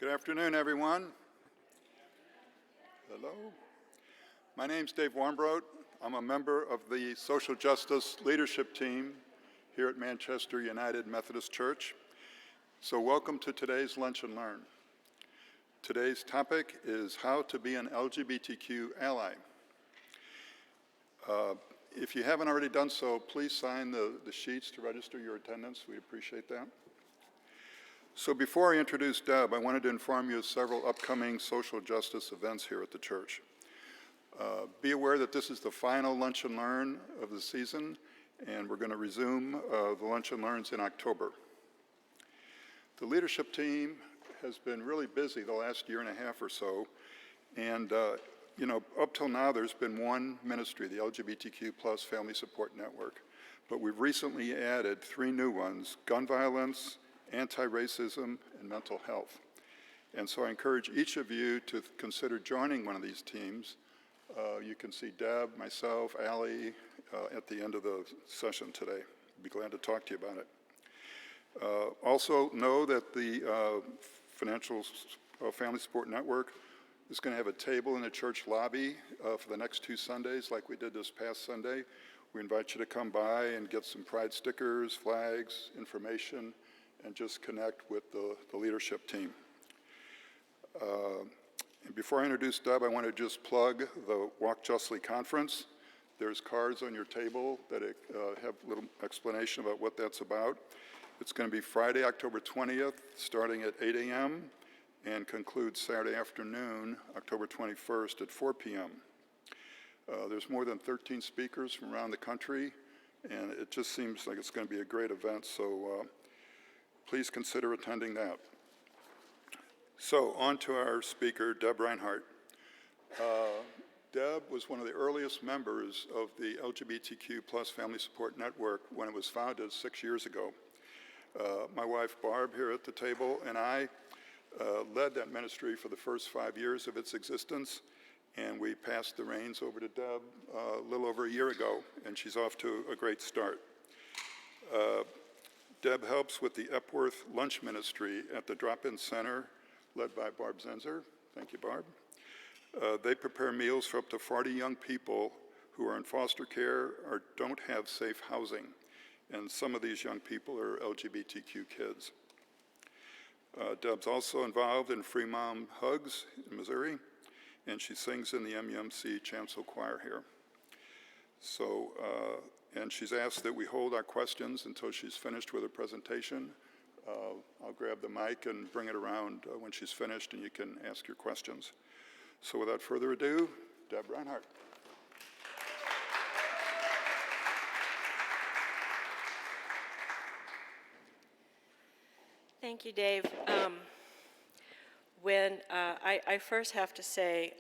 Good afternoon, everyone. Hello. My name's Dave Warmbrodt. I'm a member of the Social Justice Leadership Team here at Manchester United Methodist Church. So welcome to today's Lunch and Learn. Today's topic is how to be an LGBTQ ally. If you haven't already done so, please sign the sheets to register your attendance. We appreciate that. So before I introduce Deb, I wanted to inform you of several upcoming social justice events here at the church. Be aware that this is the final Lunch and Learn of the season, and we're going to resume the Lunch and Learns in October. The leadership team has been really busy the last year and a half or so, and up till now there's been one ministry, the LGBTQ plus Family Support Network, but we've recently added 3 new ones: gun violence, anti-racism, and mental health. And so I encourage each of you to consider joining one of these teams. You can see Deb, myself, Allie at the end of the session today. I'd be glad to talk to you about it. Also know that the Family Support Network is going to have a table in the church lobby for the next 2 Sundays like we did this past Sunday. We invite you to come by and get some pride stickers, flags, information, and just connect with the leadership team. And before I introduce Deb, I want to just plug the Walk Justly conference. There's cards on your table that have a little explanation about what that's about. It's going to be Friday, October 20th, starting at 8 a.m. and concludes Saturday afternoon, October 21st at 4 p.m. There's more than 13 speakers from around the country, and it just seems like it's going to be a great event, so please consider attending that. So on to our speaker, Deb Reinhardt. Deb was one of the earliest members of the LGBTQ plus Family Support Network when it was founded 6 years ago. My wife Barb here at the table and I led that ministry for the first 5 years of its existence, and we passed the reins over to Deb a little over a year ago, and she's off to a great start. Deb helps with the Epworth Lunch Ministry at the Drop-In Center, led by Barb Zenzer. Thank you, Barb. They prepare meals for up to 40 young people who are in foster care or don't have safe housing. And some of these young people are LGBTQ kids. Deb's also involved in Free Mom Hugs in Missouri, and she sings in the MUMC Chancel Choir here. So, and she's asked that we hold our questions until she's finished with her presentation. I'll grab the mic and bring it around when she's finished, and you can ask your questions. So without further ado, Deb Reinhardt. Thank you, Dave. I first have to say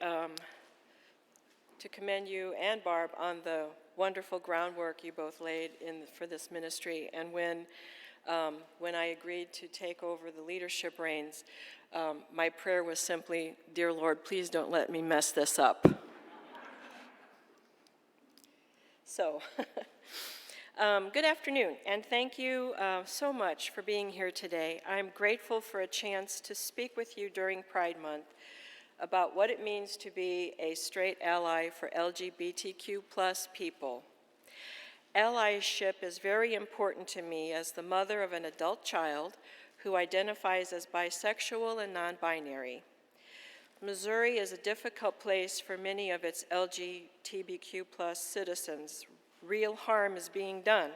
to commend you and Barb on the wonderful groundwork you both laid for this ministry. And when I agreed to take over the leadership reins, my prayer was simply, "Dear Lord, please don't let me mess this up." So, good afternoon, and thank you so much for being here today. I'm grateful for a chance to speak with you during Pride Month about what it means to be a straight ally for LGBTQ plus people. Allyship is very important to me as the mother of an adult child who identifies as bisexual and non-binary. Missouri is a difficult place for many of its LGBTQ plus citizens. Real harm is being done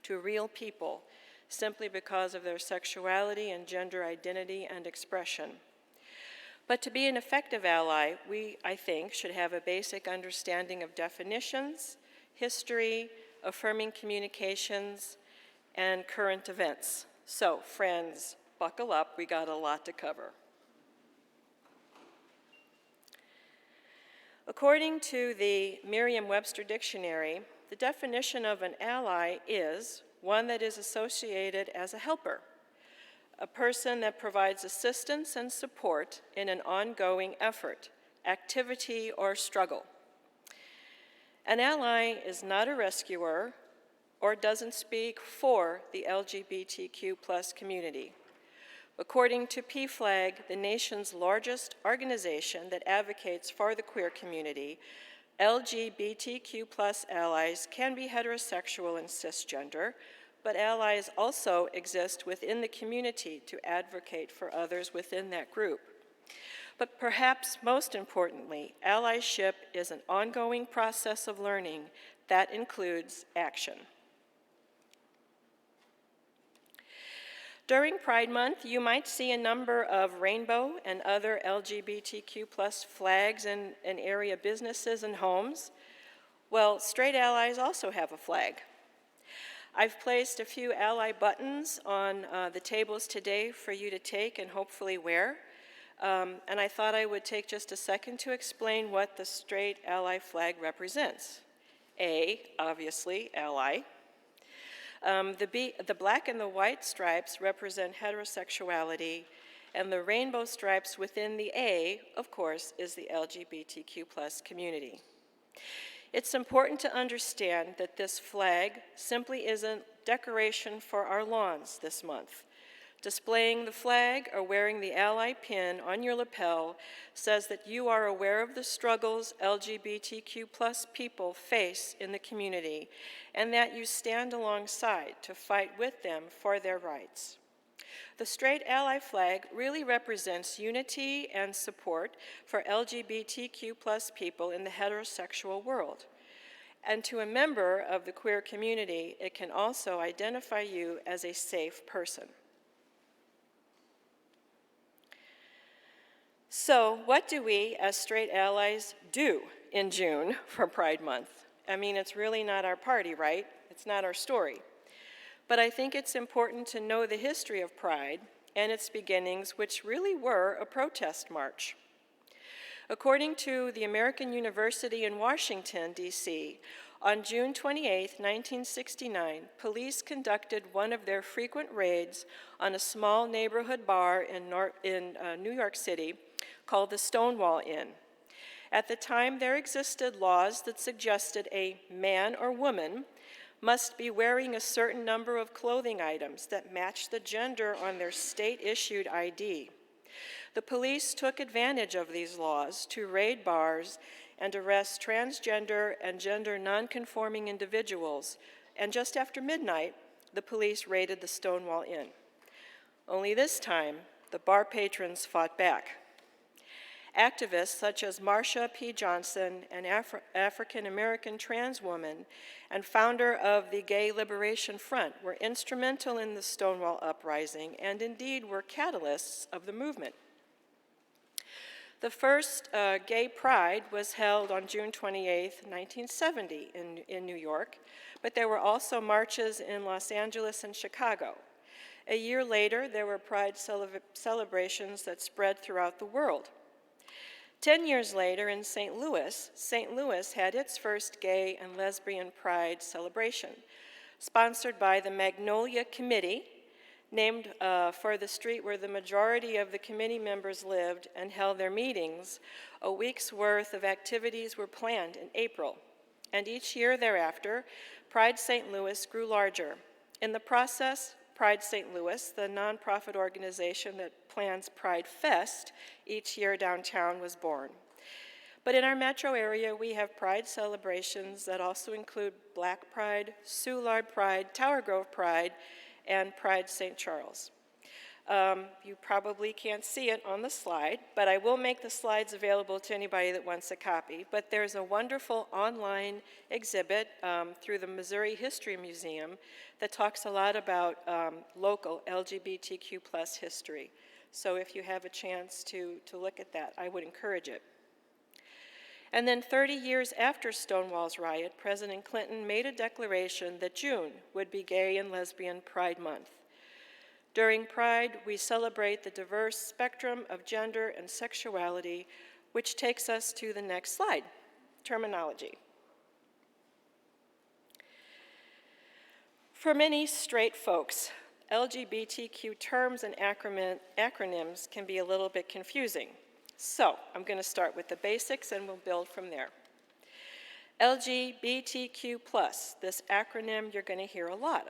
to real people simply because of their sexuality and gender identity and expression. But to be an effective ally, we, I think, should have a basic understanding of definitions, history, affirming communications, and current events. So, friends, buckle up, we got a lot to cover. According to the Merriam-Webster Dictionary, the definition of an ally is one that is associated as a helper, a person that provides assistance and support in an ongoing effort, activity, or struggle. An ally is not a rescuer or doesn't speak for the LGBTQ plus community, According to PFLAG, the nation's largest organization that advocates for the queer community, LGBTQ+ allies can be heterosexual and cisgender, but allies also exist within the community to advocate for others within that group. But perhaps most importantly, allyship is an ongoing process of learning that includes action. During Pride Month, you might see a number of rainbow and other LGBTQ+ flags in area businesses and homes. Well, straight allies also have a flag. I've placed a few ally buttons on the tables today for you to take and hopefully wear. And I thought I would take just a second to explain what the straight ally flag represents. A, obviously, ally. The black and the white stripes represent heterosexuality, and the rainbow stripes within the A, of course, is the LGBTQ+ community. It's important to understand that this flag simply isn't decoration for our lawns this month. Displaying the flag or wearing the ally pin on your lapel says that you are aware of the struggles LGBTQ+ people face in the community and that you stand alongside to fight with them for their rights. The straight ally flag really represents unity and support for LGBTQ+ people in the heterosexual world. And to a member of the queer community, it can also identify you as a safe person. So what do we as straight allies do in June for Pride Month? I mean, it's really not our party, right? It's not our story. But I think it's important to know the history of Pride and its beginnings, which really were a protest march. According to the American University in Washington, D.C., on June 28, 1969, police conducted one of their frequent raids on a small neighborhood bar in New York City called the Stonewall Inn. At the time, there existed laws that suggested a man or woman must be wearing a certain number of clothing items that match the gender on their state-issued ID. The police took advantage of these laws to raid bars and arrest transgender and gender nonconforming individuals, and just after midnight, the police raided the Stonewall Inn. Only this time, the bar patrons fought back. Activists such as Marsha P. Johnson, an African-American trans woman and founder of the Gay Liberation Front, were instrumental in the Stonewall uprising and indeed were catalysts of the movement. The first gay pride was held on June 28, 1970 in New York, but there were also marches in Los Angeles and Chicago. A year later, there were pride celebrations that spread throughout the world. 10 years later in St. Louis had its first gay and lesbian pride celebration, sponsored by the Magnolia Committee, named for the street where the majority of the committee members lived and held their meetings. A week's worth of activities were planned in April, and each year thereafter, Pride St. Louis grew larger. In the process, Pride St. Louis, the nonprofit organization that plans Pride Fest each year downtown, was born. But in our metro area, we have Pride celebrations that also include Black Pride, Soulard Pride, Tower Grove Pride, and Pride St. Charles. You probably can't see it on the slide, but I will make the slides available to anybody that wants a copy. But there's a wonderful online exhibit through the Missouri History Museum that talks a lot about local LGBTQ+ history. So if you have a chance to look at that, I would encourage it. And then 30 years after Stonewall's riot, President Clinton made a declaration that June would be Gay and Lesbian Pride Month. During Pride, we celebrate the diverse spectrum of gender and sexuality, which takes us to the next slide, terminology. For many straight folks, LGBTQ terms and acronyms can be a little bit confusing. So I'm going to start with the basics and we'll build from there. LGBTQ+, this acronym you're going to hear a lot.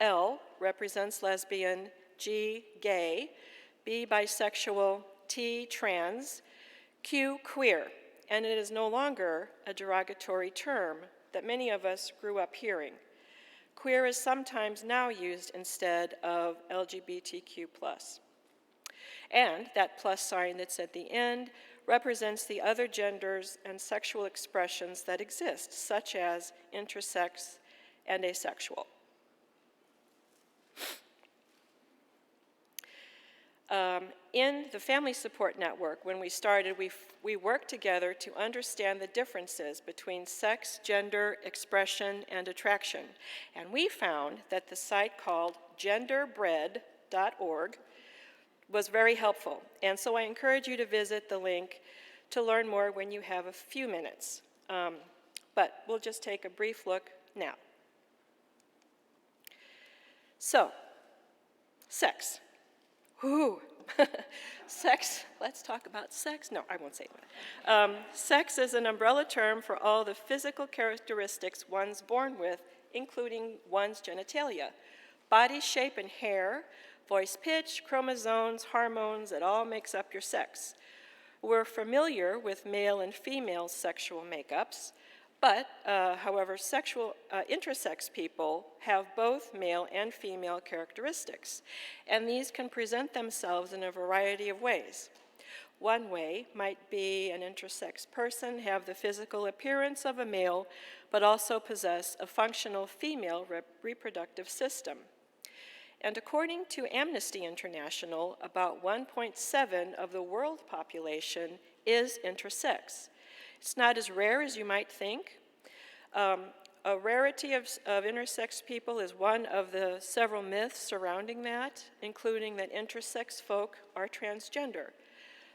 L represents lesbian, G, gay, B, bisexual, T, trans, Q, queer, and it is no longer a derogatory term that many of us grew up hearing. Queer is sometimes now used instead of LGBTQ+. And that plus sign that's at the end represents the other genders and sexual expressions that exist, such as intersex and asexual. In the Family Support Network, when we started, we worked together to understand the differences between sex, gender, expression, and attraction. And we found that the site called genderbread.org was very helpful. And so I encourage you to visit the link to learn more when you have a few minutes. But we'll just take a brief look now. So, sex. Whoo! Sex, let's talk about sex. No, I won't say that. Sex is an umbrella term for all the physical characteristics one's born with, including one's genitalia. Body shape and hair, voice pitch, chromosomes, hormones, it all makes up your sex. We're familiar with male and female sexual makeups, but, however, intersex people have both male and female characteristics, and these can present themselves in a variety of ways. One way might be an intersex person have the physical appearance of a male, but also possess a functional female reproductive system. And according to Amnesty International, about 1.7 of the world population is intersex. It's not as rare as you might think. A rarity of intersex people is one of the several myths surrounding that, including that intersex folk are transgender.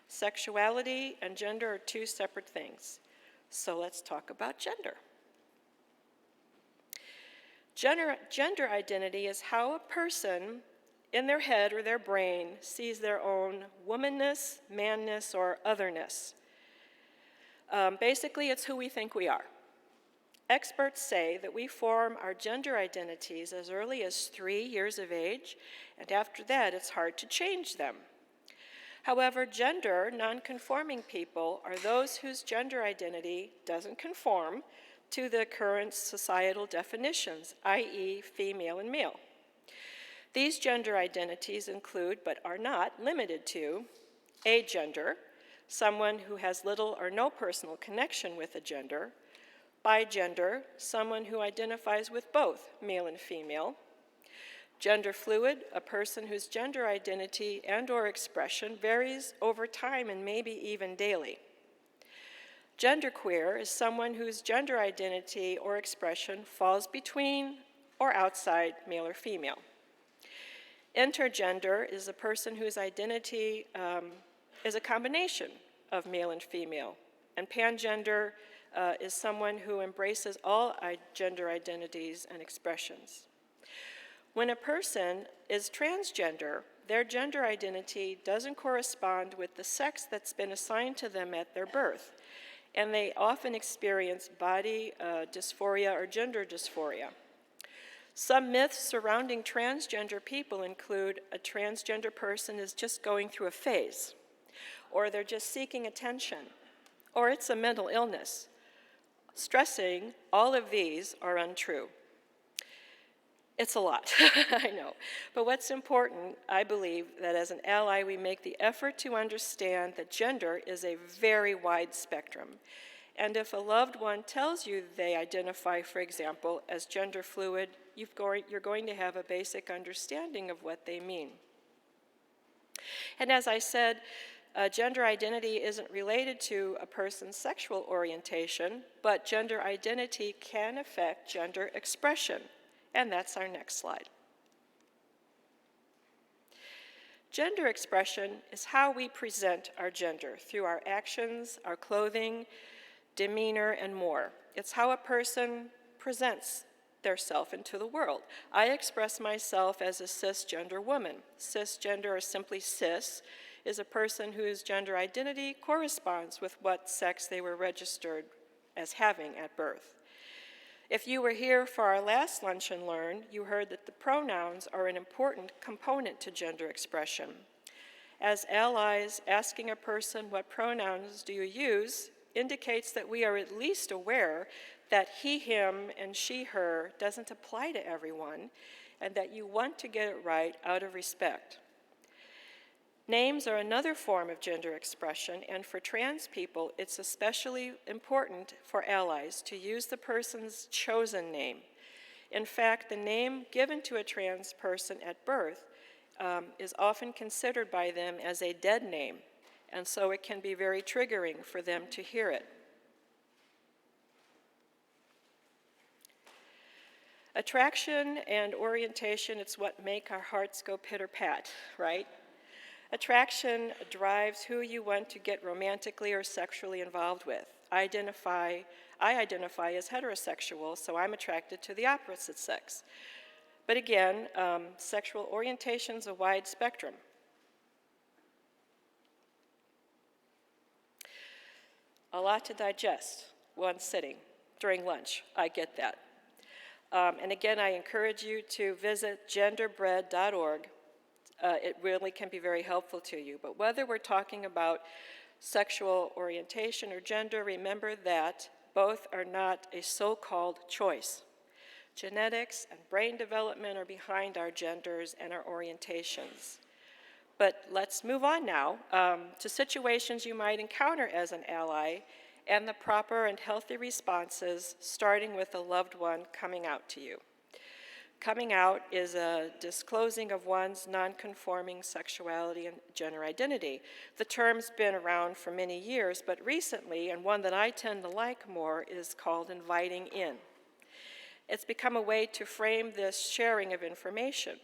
Sexuality and gender are two separate things. So let's talk about gender. Gender identity is how a person in their head or their brain sees their own womanness, manness, or otherness. Basically, it's who we think we are. Experts say that we form our gender identities as early as 3 years of age, and after that, it's hard to change them. However, gender nonconforming people are those whose gender identity doesn't conform to the current societal definitions, i.e., female and male. These gender identities include, but are not limited to, agender, someone who has little or no personal connection with a gender; bigender, someone who identifies with both male and female; gender fluid, a person whose gender identity and/or expression varies over time and maybe even daily. Genderqueer is someone whose gender identity or expression falls between or outside male or female. Intergender is a person whose identity is a combination of male and female. And pangender is someone who embraces all gender identities and expressions. When a person is transgender, their gender identity doesn't correspond with the sex that's been assigned to them at their birth, and they often experience body dysphoria or gender dysphoria. Some myths surrounding transgender people include a transgender person is just going through a phase, or they're just seeking attention, or it's a mental illness. Stressing all of these are untrue. It's a lot, I know. But what's important, I believe, that as an ally we make the effort to understand that gender is a very wide spectrum. And if a loved one tells you they identify, for example, as gender fluid, you're going to have a basic understanding of what they mean. And as I said, gender identity isn't related to a person's sexual orientation, but gender identity can affect gender expression. And that's our next slide. Gender expression is how we present our gender through our actions, our clothing, demeanor, and more. It's how a person presents theirself into the world. I express myself as a cisgender woman. Cisgender, or simply cis, is a person whose gender identity corresponds with what sex they were registered as having at birth. If you were here for our last Lunch and Learn, you heard that the pronouns are an important component to gender expression. As allies, asking a person what pronouns do you use indicates that we are at least aware that he, him, and she, her doesn't apply to everyone, and that you want to get it right out of respect. Names are another form of gender expression, and for trans people, it's especially important for allies to use the person's chosen name. In fact, the name given to a trans person at birth is often considered by them as a dead name, and so it can be very triggering for them to hear it. Attraction and orientation, it's what make our hearts go pitter-pat, right? Attraction drives who you want to get romantically or sexually involved with. I identify as heterosexual, so I'm attracted to the opposite sex. But again, sexual orientation is a wide spectrum. A lot to digest, one sitting, during lunch, I get that. And again, I encourage you to visit genderbread.org. It really can be very helpful to you. But whether we're talking about sexual orientation or gender, remember that both are not a so-called choice. Genetics and brain development are behind our genders and our orientations. But let's move on now to situations you might encounter as an ally and the proper and healthy responses, starting with a loved one coming out to you. Coming out is a disclosing of one's non-conforming sexuality and gender identity. The term's been around for many years, but recently, and one that I tend to like more, is called inviting in. It's become a way to frame this sharing of information.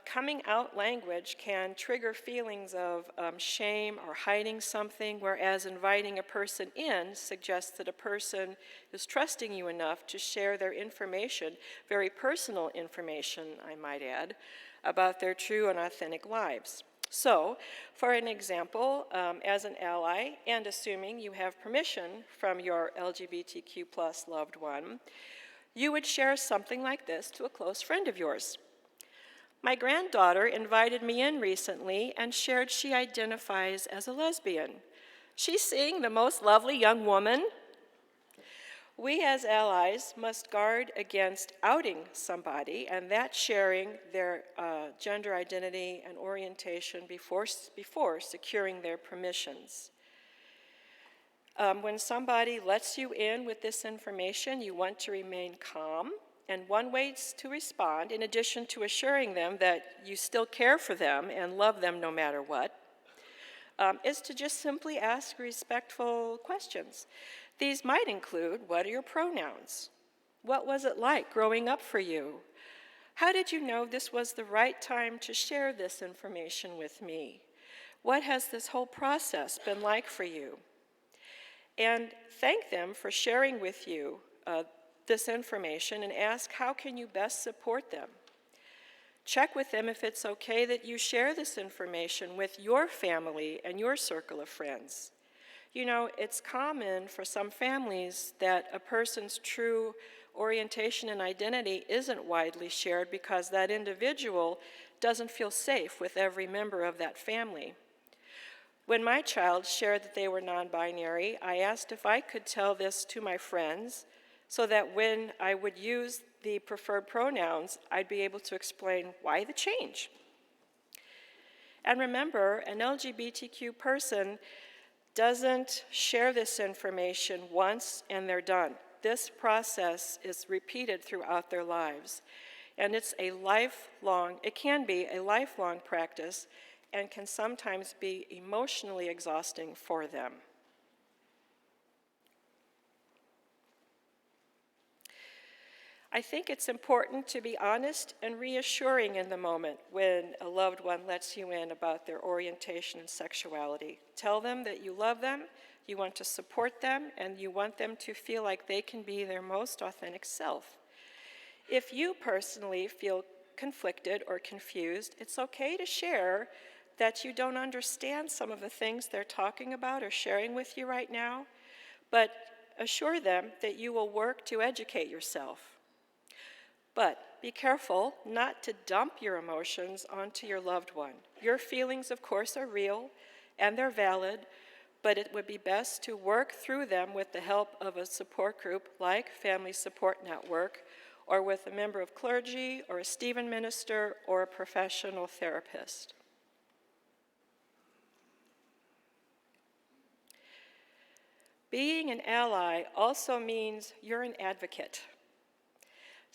Coming out language can trigger feelings of shame or hiding something, whereas inviting a person in suggests that a person is trusting you enough to share their information, very personal information, I might add, about their true and authentic lives. So, for an example, as an ally, and assuming you have permission from your LGBTQ+ loved one, you would share something like this to a close friend of yours. My granddaughter invited me in recently and shared she identifies as a lesbian. She's seeing the most lovely young woman. We as allies must guard against outing somebody and that sharing their gender identity and orientation before securing their permissions. When somebody lets you in with this information, you want to remain calm. And one way to respond, in addition to assuring them that you still care for them and love them no matter what, is to just simply ask respectful questions. These might include, what are your pronouns? What was it like growing up for you? How did you know this was the right time to share this information with me? What has this whole process been like for you? And thank them for sharing with you this information and ask how can you best support them. Check with them if it's okay that you share this information with your family and your circle of friends. You know, it's common for some families that a person's true orientation and identity isn't widely shared because that individual doesn't feel safe with every member of that family. When my child shared that they were non-binary, I asked if I could tell this to my friends so that when I would use the preferred pronouns, I'd be able to explain why the change. And remember, an LGBTQ person doesn't share this information once and they're done. This process is repeated throughout their lives. And it can be a lifelong practice and can sometimes be emotionally exhausting for them. I think it's important to be honest and reassuring in the moment when a loved one lets you in about their orientation and sexuality. Tell them that you love them, you want to support them, and you want them to feel like they can be their most authentic self. If you personally feel conflicted or confused, it's okay to share that you don't understand some of the things they're talking about or sharing with you right now, but assure them that you will work to educate yourself. But be careful not to dump your emotions onto your loved one. Your feelings, of course, are real and they're valid, but it would be best to work through them with the help of a support group like Family Support Network, or with a member of clergy, or a Stephen minister, or a professional therapist. Being an ally also means you're an advocate.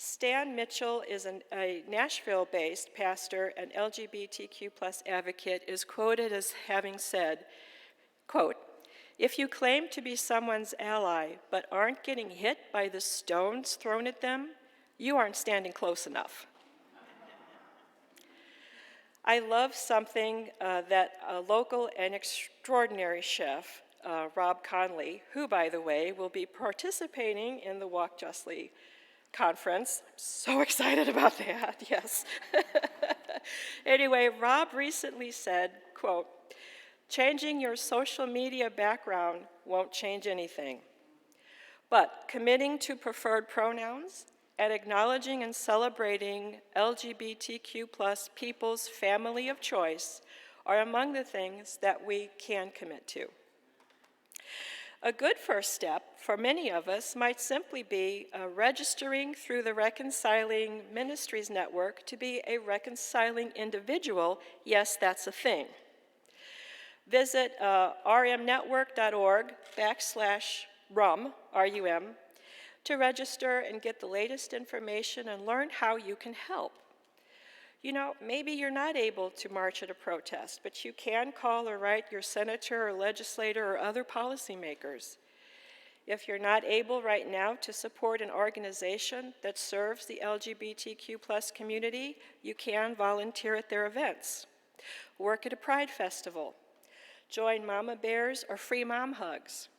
Stan Mitchell is a Nashville-based pastor and LGBTQ plus advocate, is quoted as having said, quote, "If you claim to be someone's ally but aren't getting hit by the stones thrown at them, you aren't standing close enough." I love something that a local and extraordinary chef, Rob Conley, who, by the way, will be participating in the Walk Justly conference. I'm so excited about that, yes. Anyway, Rob recently said, quote, "Changing your social media background won't change anything, but committing to preferred pronouns and acknowledging and celebrating LGBTQ plus people's family of choice are among the things that we can commit to." A good first step for many of us might simply be registering through the Reconciling Ministries Network to be a reconciling individual. Yes, that's a thing. Visit rmnetwork.org/RUM, R-U-M, to register and get the latest information and learn how you can help. You know, maybe you're not able to march at a protest, but you can call or write your senator or legislator or other policymakers. If you're not able right now to support an organization that serves the LGBTQ plus community, you can volunteer at their events. Work at a Pride festival. Join Mama Bears or Free Mom Hugs.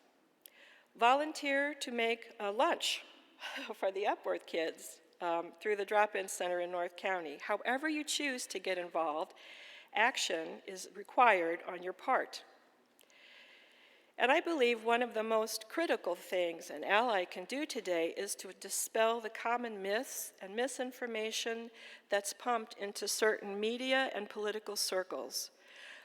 Volunteer to make a lunch for the Upworth kids through the drop-in center in North County. However you choose to get involved, action is required on your part. And I believe one of the most critical things an ally can do today is to dispel the common myths and misinformation that's pumped into certain media and political circles.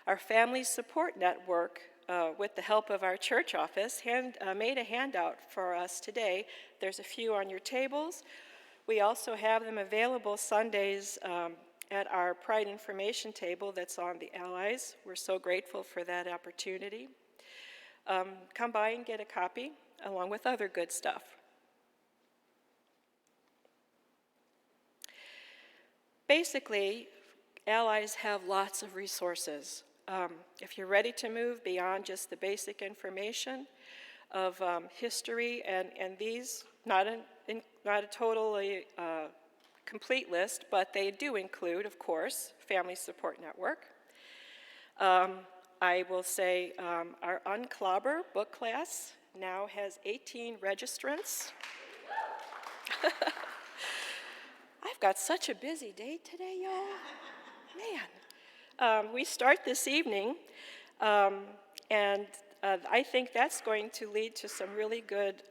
Our Family Support Network, with the help of our church office, made a handout for us today. There's a few on your tables. We also have them available Sundays at our Pride information table that's on the Allies. We're so grateful for that opportunity. Come by and get a copy, along with other good stuff. Basically, allies have lots of resources. If you're ready to move beyond just the basic information of history, and these, not a totally complete list, but they do include, of course, Family Support Network. I will say our Unclobber book class now has 18 registrants. I've got such a busy day today, y'all. Man. We start this evening, and I think that's going to lead to some really good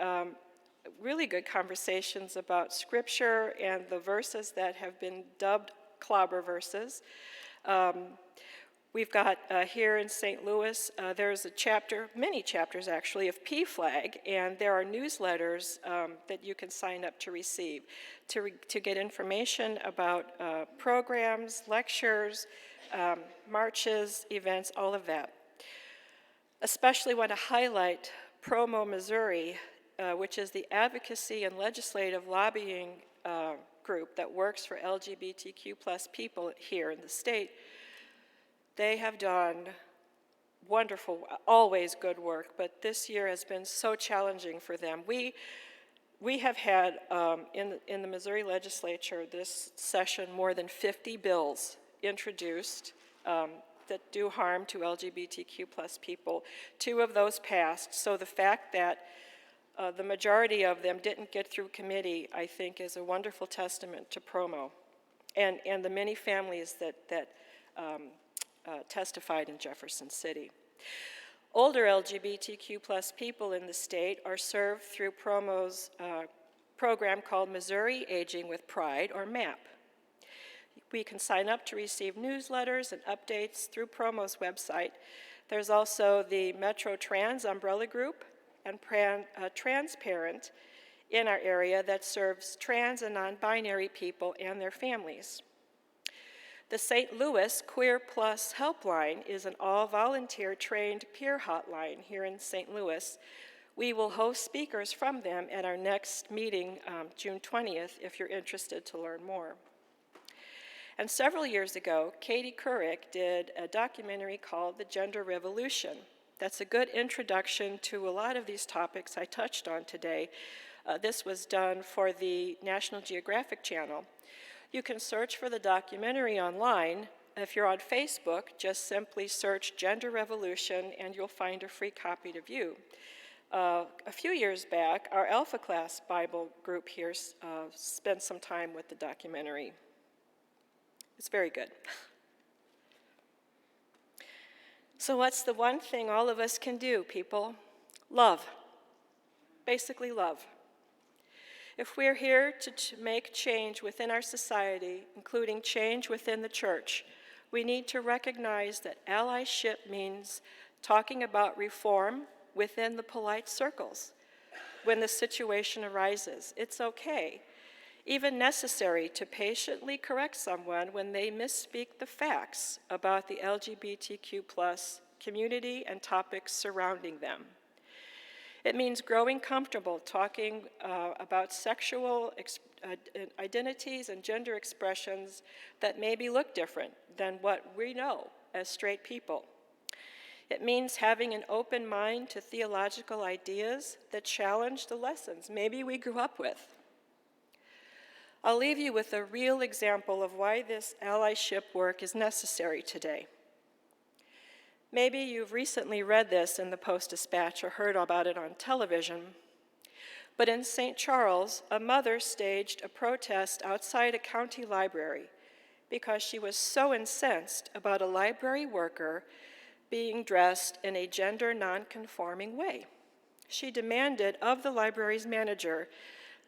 conversations about Scripture and the verses that have been dubbed clobber verses. We've got here in St. Louis, there's a chapter, many chapters actually, of PFLAG, and there are newsletters that you can sign up to receive to get information about programs, lectures, marches, events, all of that. Especially want to highlight Promo Missouri, which is the advocacy and legislative lobbying group that works for LGBTQ plus people here in the state. They have done wonderful, always good work, but this year has been so challenging for them. We have had in the Missouri legislature this session more than 50 bills introduced that do harm to LGBTQ plus people. 2 of those passed, so the fact that the majority of them didn't get through committee, I think, is a wonderful testament to Promo and the many families that testified in Jefferson City. Older LGBTQ plus people in the state are served through Promo's program called Missouri Aging with Pride, or MAP. We can sign up to receive newsletters and updates through Promo's website. There's also the Metro Trans umbrella group and Transparent in our area that serves trans and non-binary people and their families. The St. Louis Queer Plus Helpline is an all-volunteer trained peer hotline here in St. Louis. We will host speakers from them at our next meeting, June 20th, if you're interested to learn more. And several years ago, Katie Couric did a documentary called The Gender Revolution. That's a good introduction to a lot of these topics I touched on today. This was done for the National Geographic Channel. You can search for the documentary online. If you're on Facebook, just simply search Gender Revolution and you'll find a free copy to view. A few years back, our Alpha Class Bible group here spent some time with the documentary. It's very good. So what's the one thing all of us can do, people? Love. Basically love. If we're here to make change within our society, including change within the church, we need to recognize that allyship means talking about reform within the polite circles. When the situation arises, it's okay, even necessary, to patiently correct someone when they misspeak the facts about the LGBTQ plus community and topics surrounding them. It means growing comfortable talking about sexual identities and gender expressions that maybe look different than what we know as straight people. It means having an open mind to theological ideas that challenge the lessons maybe we grew up with. I'll leave you with a real example of why this allyship work is necessary today. Maybe you've recently read this in the Post-Dispatch or heard about it on television, but in St. Charles, a mother staged a protest outside a county library because she was so incensed about a library worker being dressed in a gender non-conforming way. She demanded of the library's manager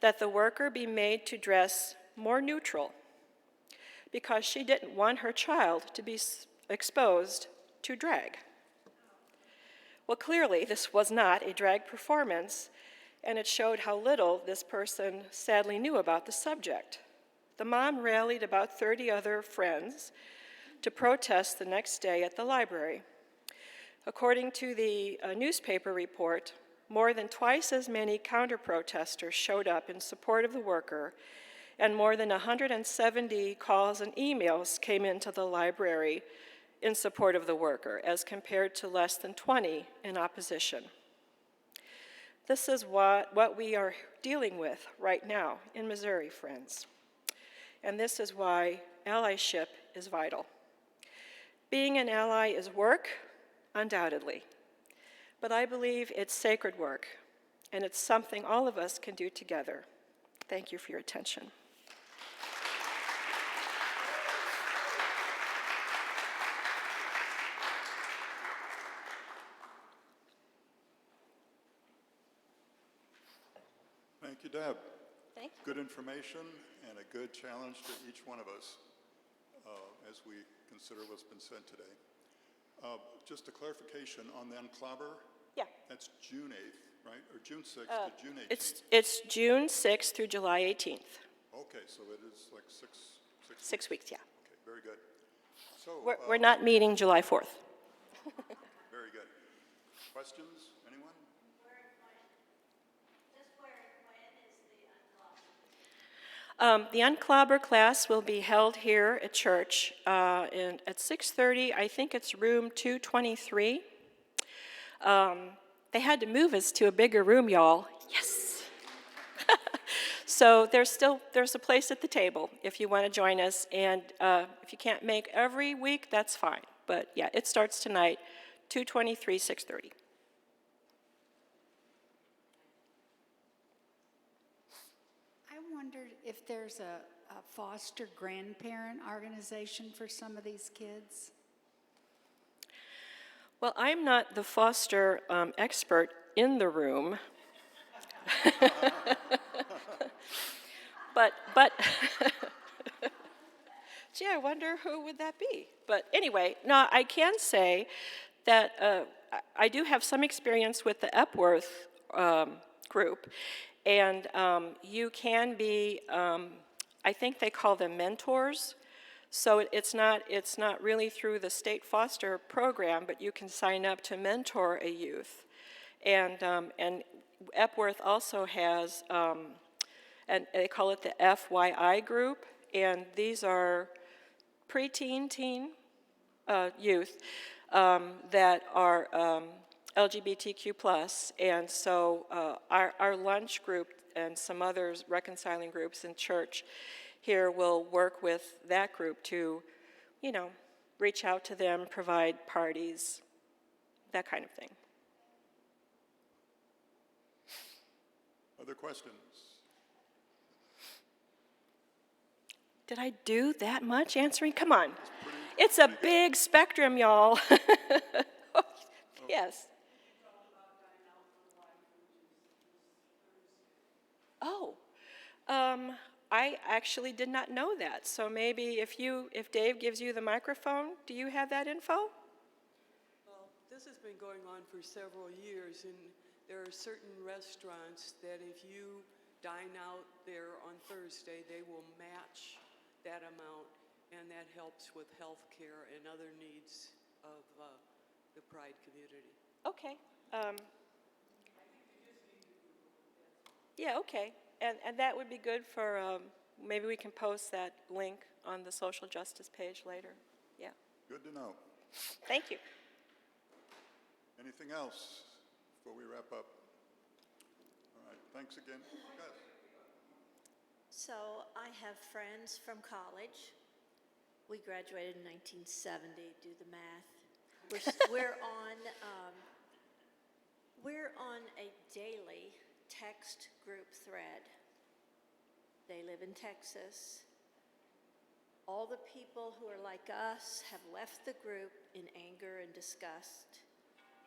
that the worker be made to dress more neutral because she didn't want her child to be exposed to drag. Well, clearly this was not a drag performance, and it showed how little this person sadly knew about the subject. The mom rallied about 30 other friends to protest the next day at the library. According to the newspaper report, more than twice as many counter-protesters showed up in support of the worker, and more than 170 calls and emails came into the library in support of the worker, as compared to less than 20 in opposition. This is what we are dealing with right now in Missouri, friends. And this is why allyship is vital. Being an ally is work, undoubtedly. But I believe it's sacred work, and it's something all of us can do together. Thank you for your attention. Thank you, Deb. Thank you. Good information and a good challenge to each one of us as we consider what's been said today. Just a clarification on the unclobber. Yeah. That's June 8th, right? Or June 6th to June 18th? It's June 6th through July 18th. Okay, so it is like 6 6 weeks, yeah. Okay, very good. So We're not meeting July 4th. very good. Questions? Anyone? The unclobber class will be held here at church at 6:30. I think it's room 223. They had to move us to a bigger room, y'all. Yes. So there's a place at the table if you want to join us, and if you can't make every week, that's fine. But yeah, it starts tonight, 223, 6:30. I wondered if there's a foster grandparent organization for some of these kids. Well, I'm not the foster expert in the room, but Gee, I wonder who would that be? But anyway, no, I can say that I do have some experience with the Epworth group, and you can be, I think they call them mentors. So it's not really through the state foster program, but you can sign up to mentor a youth, and Epworth also has, and they call it the FYI group, and these are preteen, teen youth that are LGBTQ plus, and so our lunch group and some others reconciling groups in church here will work with that group to, you know, reach out to them, provide parties, that kind of thing. Other questions? Did I do that much answering? Come on. It's a big spectrum, y'all. Yes. Oh, I actually did not know that. So maybe if Dave gives you the microphone, do you have that info? Well, this has been going on for several years, and there are certain restaurants that if you dine out there on Thursday, they will match that amount, and that helps with health care and other needs of the Pride community. Okay. Yeah, okay. And that would be good for, maybe we can post that link on the social justice page later. Yeah. Good to know. Thank you. Anything else before we wrap up? All right, thanks again. Yes. So I have friends from college. We graduated in 1970. Do the math. We're on a daily text group thread. They live in Texas. All the people who are like us have left the group in anger and disgust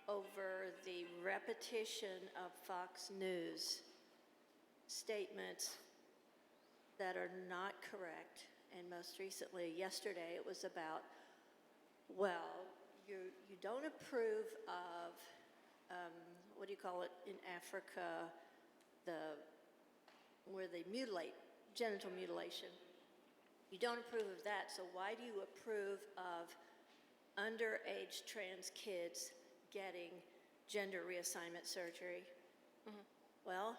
over the repetition of Fox News statements that are not correct. And most recently, yesterday, it was about, well, you don't approve of, what do you call it in Africa, where they mutilate, genital mutilation. You don't approve of that, so why do you approve of underage trans kids getting gender reassignment surgery? Mm-hmm. Well,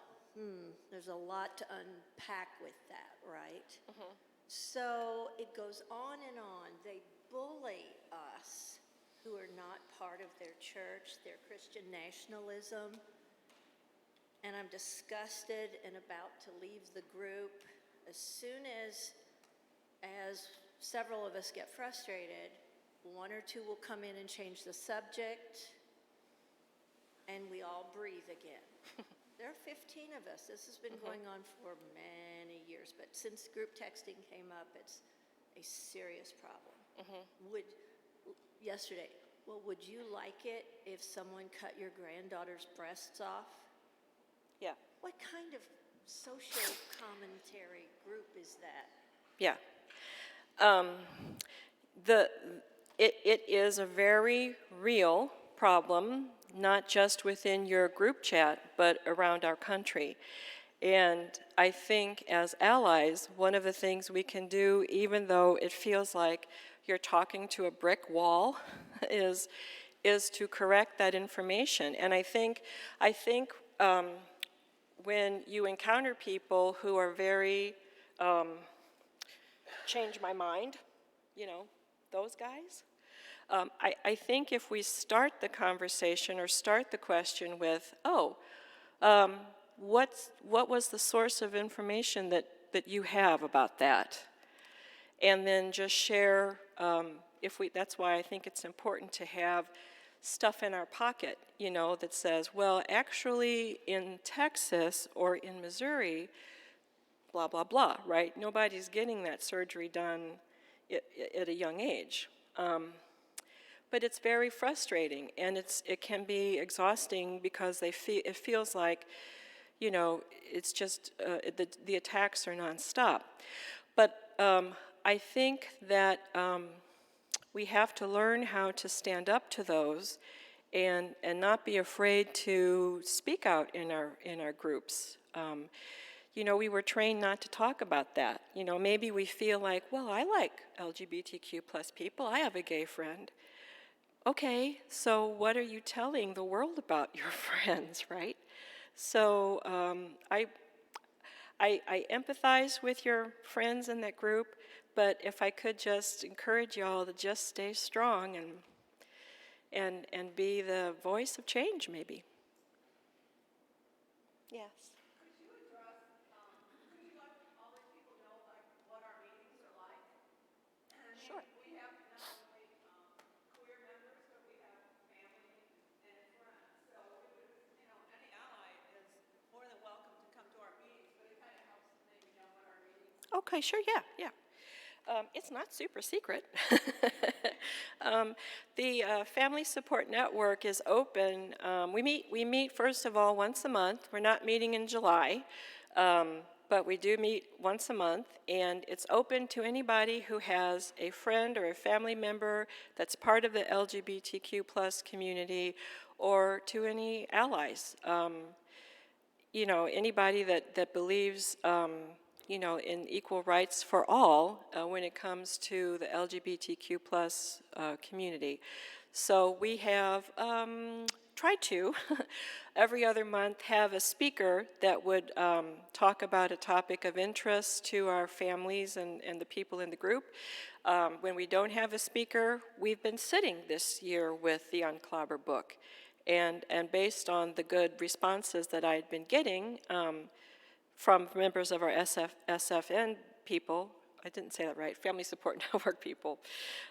there's a lot to unpack with that, right? Mm-hmm. So it goes on and on. They bully us who are not part of their church, their Christian nationalism. And I'm disgusted and about to leave the group. As soon as several of us get frustrated, one or two will come in and change the subject, and we all breathe again. There are 15 of us. This has been going on for many years, but since group texting came up, it's a serious problem. Yesterday, well, would you like it if someone cut your granddaughter's breasts off? Yeah. What kind of social commentary group is that? Yeah. It is a very real problem, not just within your group chat, but around our country. And I think as allies, one of the things we can do, even though it feels like you're talking to a brick wall, is to correct that information. And I think when you encounter people who are very change my mind, you know, those guys, I think if we start the conversation or start the question with, what was the source of information that you have about that? And then just share, that's why I think it's important to have stuff in our pocket, you know, that says, well, actually in Texas or in Missouri, blah, blah, blah, right? Nobody's getting that surgery done at a young age. But it's very frustrating, and it can be exhausting because it feels like, you know, it's just, the attacks are nonstop. But I think that we have to learn how to stand up to those and not be afraid to speak out in our groups. You know, we were trained not to talk about that. You know, maybe we feel like, well, I like LGBTQ plus people. I have a gay friend. Okay, so what are you telling the world about your friends, right? So I empathize with your friends in that group, but if I could just encourage y'all to just stay strong and be the voice of change, maybe. Yes. Sure. Okay, sure, yeah. It's not super secret. The Family Support Network is open. We meet first of all once a month. We're not meeting in July, but we do meet once a month, and it's open to anybody who has a friend or a family member that's part of the LGBTQ plus community, or to any allies. You know, anybody that believes, you know, in equal rights for all when it comes to the LGBTQ plus community. So we have tried to, every other month, have a speaker that would talk about a topic of interest to our families and the people in the group. When we don't have a speaker, we've been sitting this year with the Unclobber book. And based on the good responses that I had been getting from members of our SFN people, I didn't say that right, Family Support Network people,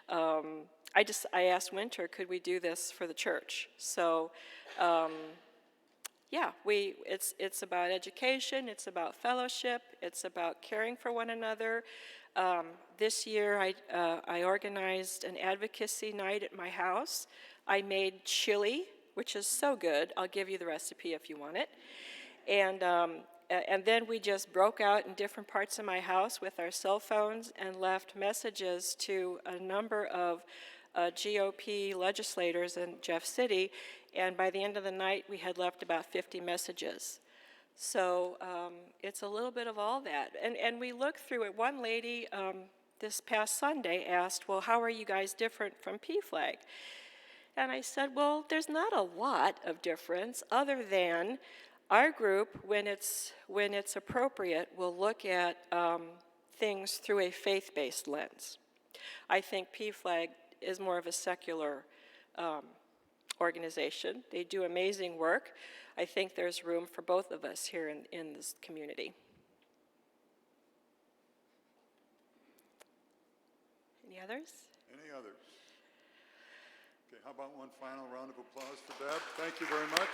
I asked Winter, could we do this for the church? So, yeah, it's about education, it's about fellowship, it's about caring for one another. This year, I organized an advocacy night at my house. I made chili, which is so good. I'll give you the recipe if you want it. And then we just broke out in different parts of my house with our cell phones and left messages to a number of GOP legislators in Jeff City. And by the end of the night, we had left about 50 messages. So it's a little bit of all that. And we looked through it. One lady this past Sunday asked, well, how are you guys different from PFLAG? And I said, well, there's not a lot of difference other than our group, when it's appropriate, will look at things through a faith-based lens. I think PFLAG is more of a secular organization. They do amazing work. I think there's room for both of us here in this community. Any others? Any others? Okay, how about one final round of applause for Deb? Thank you very much.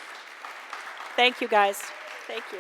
Thank you, guys. Thank you.